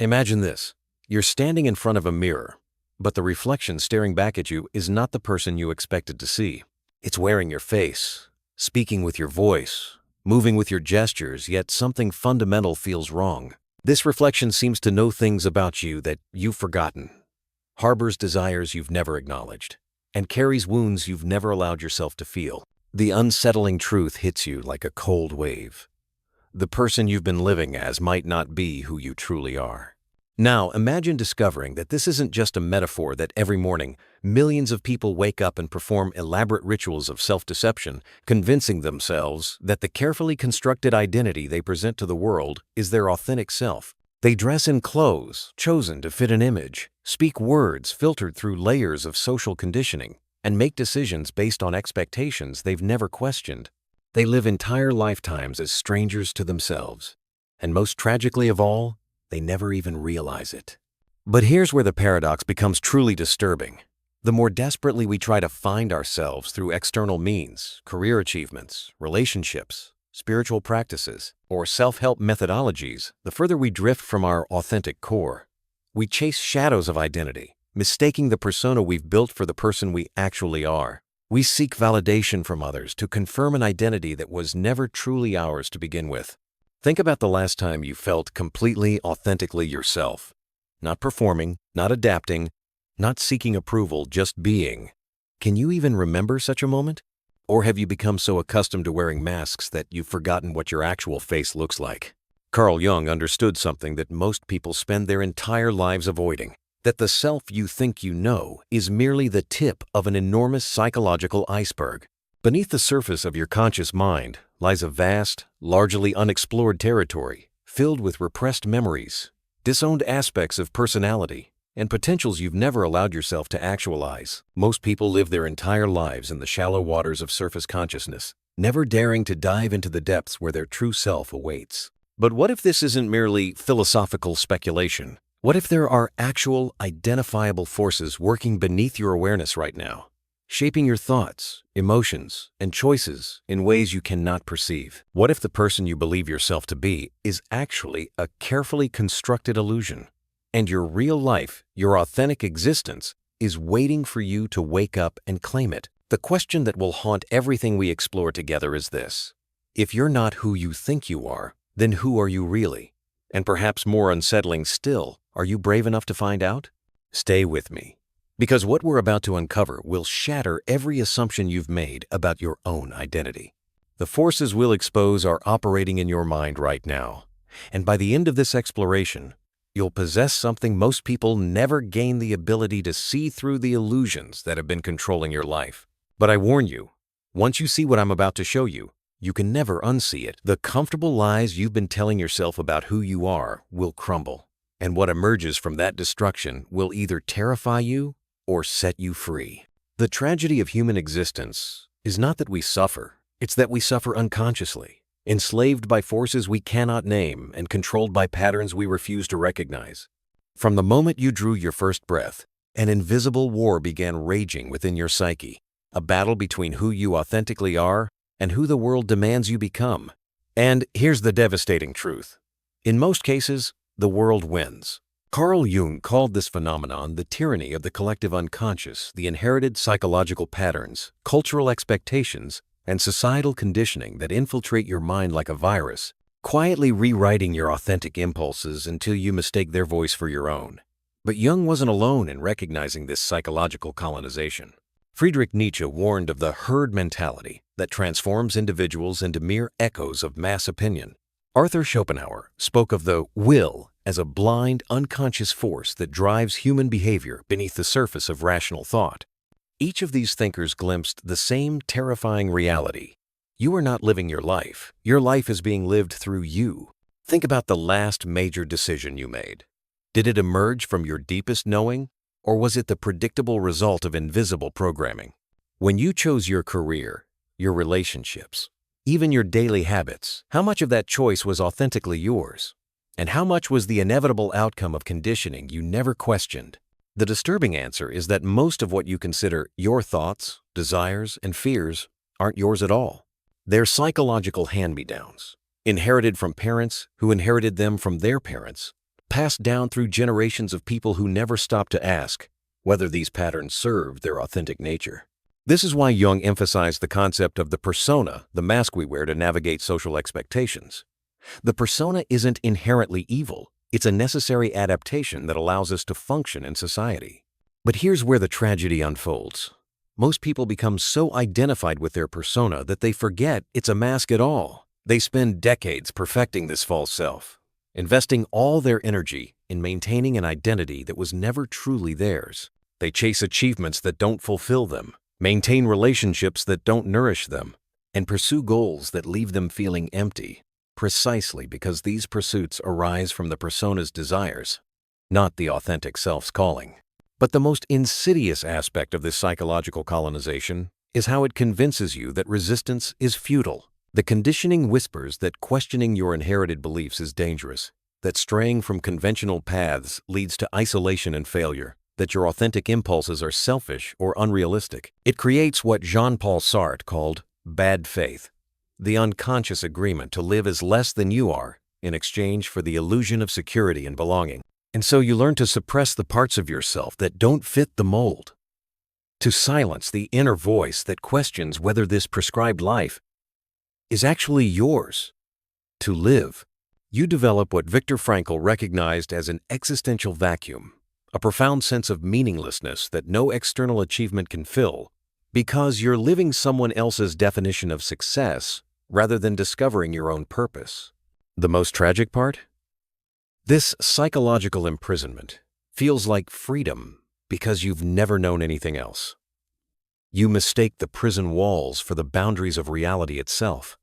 Imagine this. You're standing in front of a mirror, but the reflection staring back at you is not the person you expected to see. It's wearing your face, speaking with your voice, moving with your gestures, yet something fundamental feels wrong. This reflection seems to know things about you that you've forgotten, harbors desires you've never acknowledged, and carries wounds you've never allowed yourself to feel. The unsettling truth hits you like a cold wave. The person you've been living as might not be who you truly are. Now, imagine discovering that this isn't just a metaphor that every morning millions of people wake up and perform elaborate rituals of self-deception, convincing themselves that the carefully constructed identity they present to the world is their authentic self. They dress in clothes chosen to fit an image, speak words filtered through layers of social conditioning, and make decisions based on expectations they've never questioned. They live entire lifetimes as strangers to themselves. And most tragically of all, they never even realize it. But here's where the paradox becomes truly disturbing. The more desperately we try to find ourselves through external means, career achievements, relationships, spiritual practices, or self-help methodologies, the further we drift from our authentic core. We chase shadows of identity, mistaking the persona we've built for the person we actually are. We seek validation from others to confirm an identity that was never truly ours to begin with. Think about the last time you felt completely, authentically yourself. Not performing, not adapting, not seeking approval, just being. Can you even remember such a moment? Or have you become so accustomed to wearing masks that you've forgotten what your actual face looks like? Carl Jung understood something that most people spend their entire lives avoiding, that the self you think you know is merely the tip of an enormous psychological iceberg. Beneath the surface of your conscious mind lies a vast, largely unexplored territory filled with repressed memories, disowned aspects of personality, and potentials you've never allowed yourself to actualize. Most people live their entire lives in the shallow waters of surface consciousness, never daring to dive into the depths where their true self awaits. But what if this isn't merely philosophical speculation? What if there are actual, identifiable forces working beneath your awareness right now, shaping your thoughts, emotions, and choices in ways you cannot perceive? What if the person you believe yourself to be is actually a carefully constructed illusion, and your real life, your authentic existence, is waiting for you to wake up and claim it? The question that will haunt everything we explore together is this: if you're not who you think you are, then who are you really? And perhaps more unsettling still, are you brave enough to find out? Stay with me, because what we're about to uncover will shatter every assumption you've made about your own identity. The forces we'll expose are operating in your mind right now, and by the end of this exploration, you'll possess something most people never gain the ability to see through: the illusions that have been controlling your life. But I warn you, once you see what I'm about to show you, you can never unsee it. The comfortable lies you've been telling yourself about who you are will crumble, and what emerges from that destruction will either terrify you or set you free. The tragedy of human existence is not that we suffer, it's that we suffer unconsciously, enslaved by forces we cannot name and controlled by patterns we refuse to recognize. From the moment you drew your first breath, an invisible war began raging within your psyche, a battle between who you authentically are and who the world demands you become. And here's the devastating truth: in most cases, the world wins. Carl Jung called this phenomenon the tyranny of the collective unconscious, the inherited psychological patterns, cultural expectations, and societal conditioning that infiltrate your mind like a virus, quietly rewriting your authentic impulses until you mistake their voice for your own. But Jung wasn't alone in recognizing this psychological colonization. Friedrich Nietzsche warned of the herd mentality that transforms individuals into mere echoes of mass opinion. Arthur Schopenhauer spoke of the will as a blind, unconscious force that drives human behavior beneath the surface of rational thought. Each of these thinkers glimpsed the same terrifying reality. You are not living your life. Your life is being lived through you. Think about the last major decision you made. Did it emerge from your deepest knowing, or was it the predictable result of invisible programming? When you chose your career, your relationships, even your daily habits, how much of that choice was authentically yours? And how much was the inevitable outcome of conditioning you never questioned? The disturbing answer is that most of what you consider your thoughts, desires, and fears aren't yours at all. They're psychological hand-me-downs, inherited from parents who inherited them from their parents, passed down through generations of people who never stopped to ask whether these patterns served their authentic nature. This is why Jung emphasized the concept of the persona, the mask we wear to navigate social expectations. The persona isn't inherently evil. It's a necessary adaptation that allows us to function in society. But here's where the tragedy unfolds. Most people become so identified with their persona that they forget it's a mask at all. They spend decades perfecting this false self, investing all their energy in maintaining an identity that was never truly theirs. They chase achievements that don't fulfill them, maintain relationships that don't nourish them, and pursue goals that leave them feeling empty, precisely because these pursuits arise from the persona's desires, not the authentic self's calling. But the most insidious aspect of this psychological colonization is how it convinces you that resistance is futile. The conditioning whispers that questioning your inherited beliefs is dangerous, that straying from conventional paths leads to isolation and failure, that your authentic impulses are selfish or unrealistic. It creates what Jean-Paul Sartre called bad faith, the unconscious agreement to live as less than you are in exchange for the illusion of security and belonging. And so you learn to suppress the parts of yourself that don't fit the mold, to silence the inner voice that questions whether this prescribed life is actually yours to live. You develop what Viktor Frankl recognized as an existential vacuum, a profound sense of meaninglessness that no external achievement can fill, because you're living someone else's definition of success rather than discovering your own purpose. The most tragic part? This psychological imprisonment feels like freedom because you've never known anything else. You mistake the prison walls for the boundaries of reality itself.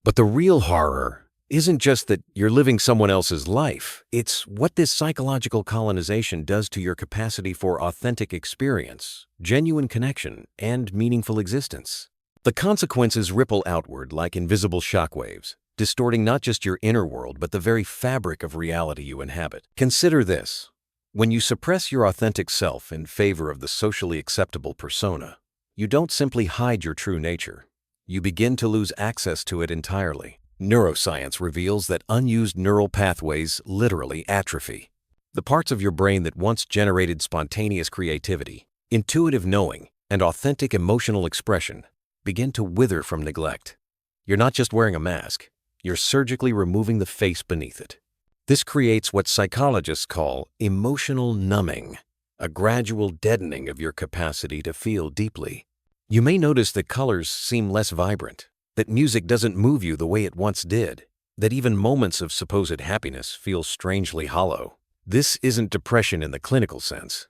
But the real horror isn't just that you're living someone else's life. It's what this psychological colonization does to your capacity for authentic experience, genuine connection, and meaningful existence. The consequences ripple outward like invisible shockwaves, distorting not just your inner world, but the very fabric of reality you inhabit. Consider this. When you suppress your authentic self in favor of the socially acceptable persona, you don't simply hide your true nature. You begin to lose access to it entirely. Neuroscience reveals that unused neural pathways literally atrophy. The parts of your brain that once generated spontaneous creativity, intuitive knowing, and authentic emotional expression begin to wither from neglect. You're not just wearing a mask. You're surgically removing the face beneath it. This creates what psychologists call emotional numbing, a gradual deadening of your capacity to feel deeply. You may notice that colors seem less vibrant, that music doesn't move you the way it once did, that even moments of supposed happiness feel strangely hollow. This isn't depression in the clinical sense.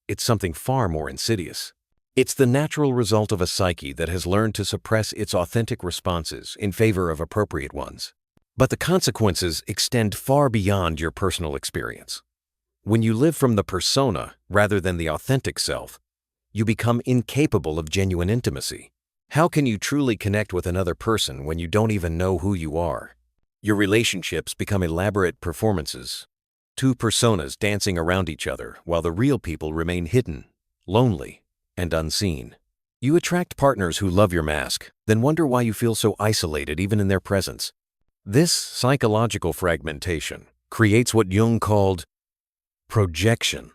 It's something far more insidious. It's the natural result of a psyche that has learned to suppress its authentic responses in favor of appropriate ones. But the consequences extend far beyond your personal experience. When you live from the persona rather than the authentic self, you become incapable of genuine intimacy. How can you truly connect with another person when you don't even know who you are? Your relationships become elaborate performances, two personas dancing around each other while the real people remain hidden, lonely, and unseen. You attract partners who love your mask, then wonder why you feel so isolated even in their presence. This psychological fragmentation creates what Jung called projection,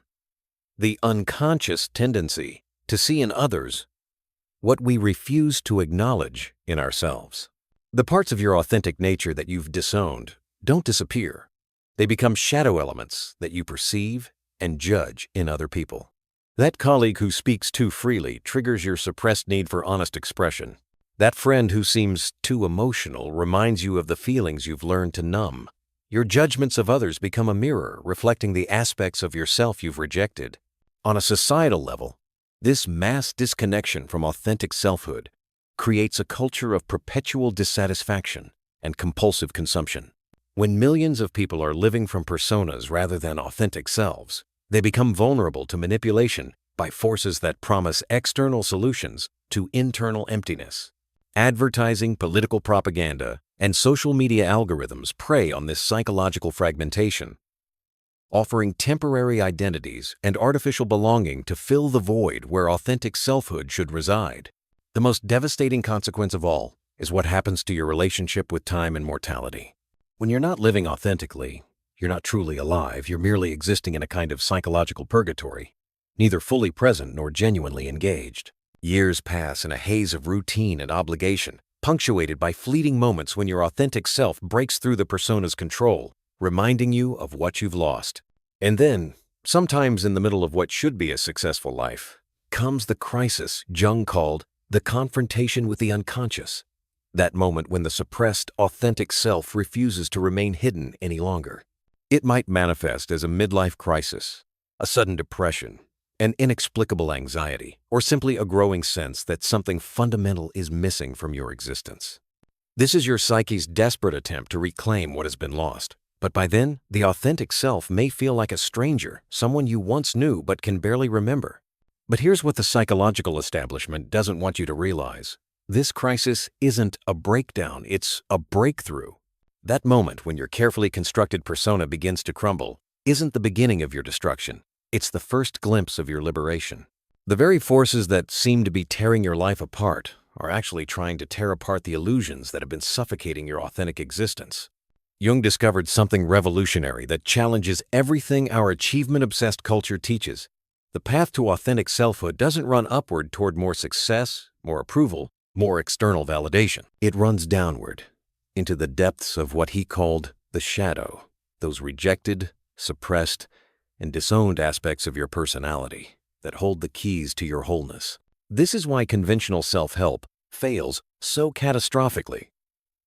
the unconscious tendency to see in others what we refuse to acknowledge in ourselves. The parts of your authentic nature that you've disowned don't disappear. They become shadow elements that you perceive and judge in other people. That colleague who speaks too freely triggers your suppressed need for honest expression. That friend who seems too emotional reminds you of the feelings you've learned to numb. Your judgments of others become a mirror reflecting the aspects of yourself you've rejected. On a societal level, this mass disconnection from authentic selfhood creates a culture of perpetual dissatisfaction and compulsive consumption. When millions of people are living from personas rather than authentic selves, they become vulnerable to manipulation by forces that promise external solutions to internal emptiness. Advertising, political propaganda, and social media algorithms prey on this psychological fragmentation, offering temporary identities and artificial belonging to fill the void where authentic selfhood should reside. The most devastating consequence of all is what happens to your relationship with time and mortality. When you're not living authentically, You're not truly alive, you're merely existing in a kind of psychological purgatory, neither fully present nor genuinely engaged. Years pass in a haze of routine and obligation, punctuated by fleeting moments when your authentic self breaks through the persona's control, reminding you of what you've lost. And then, sometimes in the middle of what should be a successful life, comes the crisis Jung called the confrontation with the unconscious. That moment when the suppressed, authentic self refuses to remain hidden any longer. It might manifest as a midlife crisis, a sudden depression, an inexplicable anxiety, or simply a growing sense that something fundamental is missing from your existence. This is your psyche's desperate attempt to reclaim what has been lost. But by then, the authentic self may feel like a stranger, someone you once knew but can barely remember. But here's what the psychological establishment doesn't want you to realize. This crisis isn't a breakdown, it's a breakthrough. That moment when your carefully constructed persona begins to crumble isn't the beginning of your destruction. It's the first glimpse of your liberation. The very forces that seem to be tearing your life apart are actually trying to tear apart the illusions that have been suffocating your authentic existence. Jung discovered something revolutionary that challenges everything our achievement-obsessed culture teaches. The path to authentic selfhood doesn't run upward toward more success, more approval, more external validation. It runs downward, into the depths of what he called the shadow, those rejected, suppressed, and disowned aspects of your personality that hold the keys to your wholeness. This is why conventional self-help fails so catastrophically.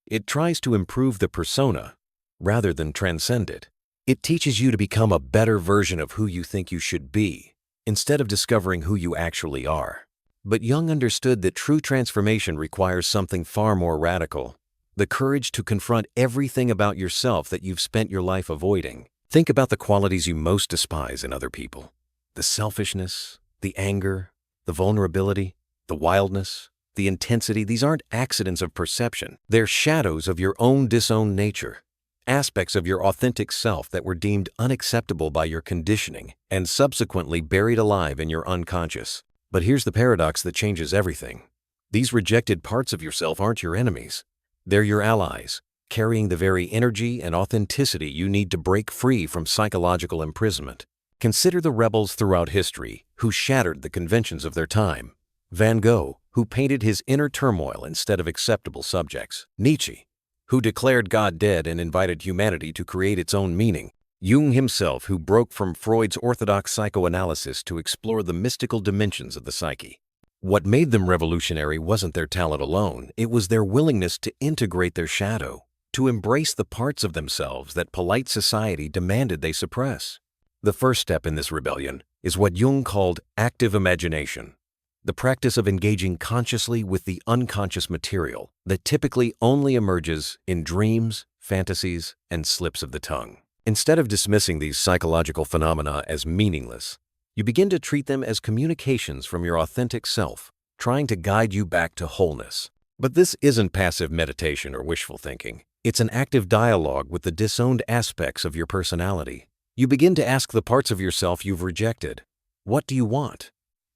It tries to improve the persona rather than transcend it. It teaches you to become a better version of who you think you should be, instead of discovering who you actually are. But Jung understood that true transformation requires something far more radical: the courage to confront everything about yourself that you've spent your life avoiding. Think about the qualities you most despise in other people. The selfishness, the anger, the vulnerability, the wildness, the intensity. These aren't accidents of perception. They're shadows of your own disowned nature. Aspects of your authentic self that were deemed unacceptable by your conditioning and subsequently buried alive in your unconscious. But here's the paradox that changes everything. These rejected parts of yourself aren't your enemies. They're your allies, carrying the very energy and authenticity you need to break free from psychological imprisonment. Consider the rebels throughout history who shattered the conventions of their time. Van Gogh, who painted his inner turmoil instead of acceptable subjects. Nietzsche, who declared God dead and invited humanity to create its own meaning. Jung himself, who broke from Freud's orthodox psychoanalysis to explore the mystical dimensions of the psyche. What made them revolutionary wasn't their talent alone, it was their willingness to integrate their shadow, to embrace the parts of themselves that polite society demanded they suppress. The first step in this rebellion is what Jung called active imagination, the practice of engaging consciously with the unconscious material that typically only emerges in dreams, fantasies, and slips of the tongue. Instead of dismissing these psychological phenomena as meaningless, you begin to treat them as communications from your authentic self, trying to guide you back to wholeness. But this isn't passive meditation or wishful thinking. It's an active dialogue with the disowned aspects of your personality. You begin to ask the parts of yourself you've rejected, what do you want?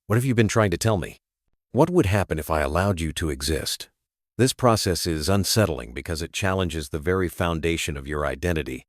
What have you been trying to tell me? What would happen if I allowed you to exist? This process is unsettling because it challenges the very foundation of your identity.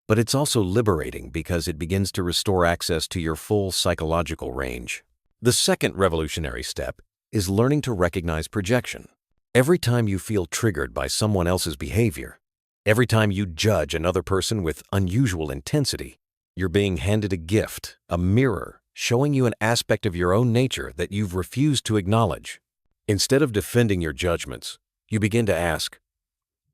But it's also liberating because it begins to restore access to your full psychological range. The second revolutionary step is learning to recognize projection. Every time you feel triggered by someone else's behavior, every time you judge another person with unusual intensity, you're being handed a gift, a mirror, showing you an aspect of your own nature that you've refused to acknowledge. Instead of defending your judgments, you begin to ask,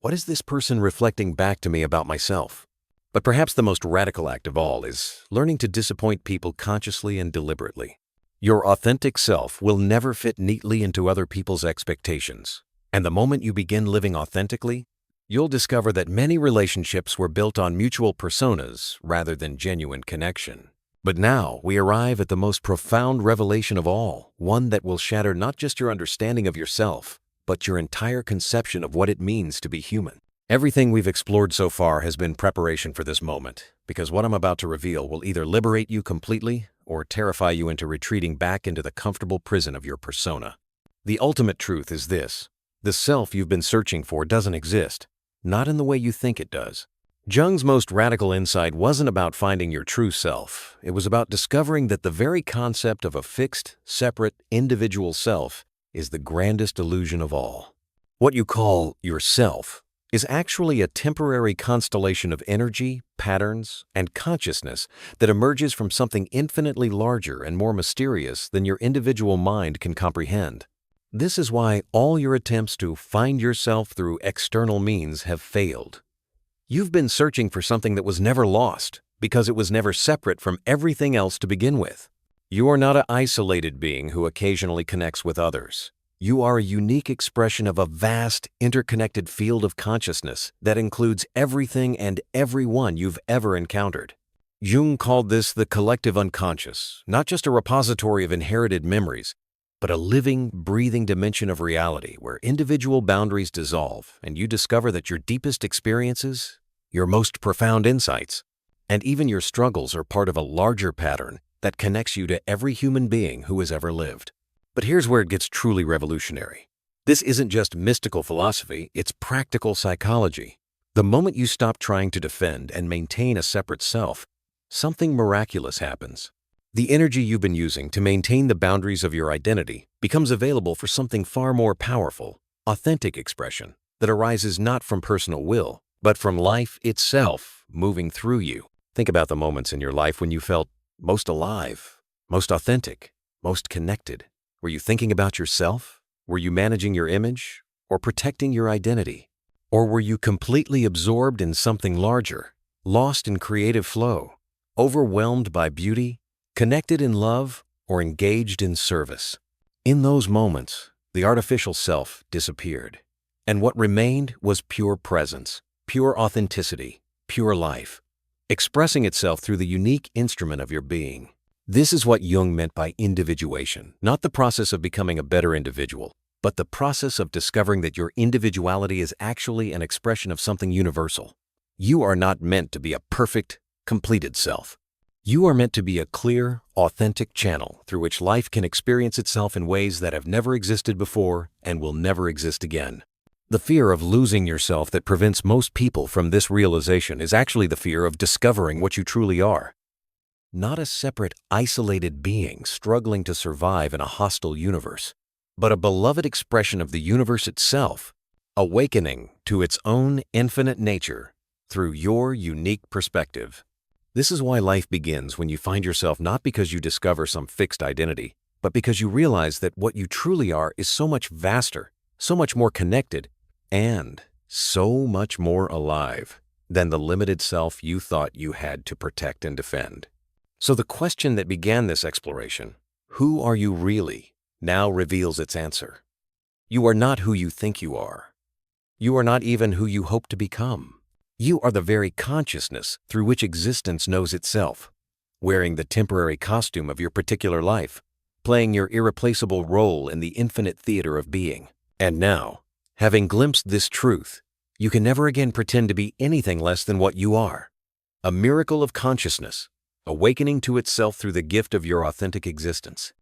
what is this person reflecting back to me about myself? But perhaps the most radical act of all is learning to disappoint people consciously and deliberately. Your authentic self will never fit neatly into other people's expectations. And the moment you begin living authentically, you'll discover that many relationships were built on mutual personas rather than genuine connection. But now we arrive at the most profound revelation of all, one that will shatter not just your understanding of yourself, but your entire conception of what it means to be human. Everything we've explored so far has been preparation for this moment, because what I'm about to reveal will either liberate you completely or terrify you into retreating back into the comfortable prison of your persona. The ultimate truth is this: the self you've been searching for doesn't exist, not in the way you think it does. Jung's most radical insight wasn't about finding your true self. It was about discovering that the very concept of a fixed, separate, individual self is the grandest illusion of all. What you call yourself is actually a temporary constellation of energy, patterns, and consciousness that emerges from something infinitely larger and more mysterious than your individual mind can comprehend. This is why all your attempts to find yourself through external means have failed. You've been searching for something that was never lost because it was never separate from everything else to begin with. You are not an isolated being who occasionally connects with others. You are a unique expression of a vast, interconnected field of consciousness that includes everything and everyone you've ever encountered. Jung called this the collective unconscious, not just a repository of inherited memories, but a living, breathing dimension of reality where individual boundaries dissolve and you discover that your deepest experiences, your most profound insights, and even your struggles are part of a larger pattern that connects you to every human being who has ever lived. But here's where it gets truly revolutionary. This isn't just mystical philosophy, it's practical psychology. The moment you stop trying to defend and maintain a separate self, something miraculous happens. The energy you've been using to maintain the boundaries of your identity becomes available for something far more powerful, authentic expression that arises not from personal will, but from life itself moving through you. Think about the moments in your life when you felt most alive, most authentic, most connected. Were you thinking about yourself? Were you managing your image or protecting your identity? Or were you completely absorbed in something larger, lost in creative flow, overwhelmed by beauty, connected in love, or engaged in service? In those moments, the artificial self disappeared, and what remained was pure presence, pure authenticity, pure life, expressing itself through the unique instrument of your being. This is what Jung meant by individuation, not the process of becoming a better individual, but the process of discovering that your individuality is actually an expression of something universal. You are not meant to be a perfect, completed self. You are meant to be a clear, authentic channel through which life can experience itself in ways that have never existed before and will never exist again. The fear of losing yourself that prevents most people from this realization is actually the fear of discovering what you truly are. Not a separate, isolated being struggling to survive in a hostile universe, but a beloved expression of the universe itself, awakening to its own infinite nature through your unique perspective. This is why life begins when you find yourself not because you discover some fixed identity, but because you realize that what you truly are is so much vaster, so much more connected, and so much more alive than the limited self you thought you had to protect and defend. So the question that began this exploration, who are you really, now reveals its answer. You are not who you think you are. You are not even who you hope to become. You are the very consciousness through which existence knows itself, wearing the temporary costume of your particular life, playing your irreplaceable role in the infinite theater of being. And now, having glimpsed this truth, you can never again pretend to be anything less than what you are. A miracle of consciousness, awakening to itself through the gift of your authentic existence.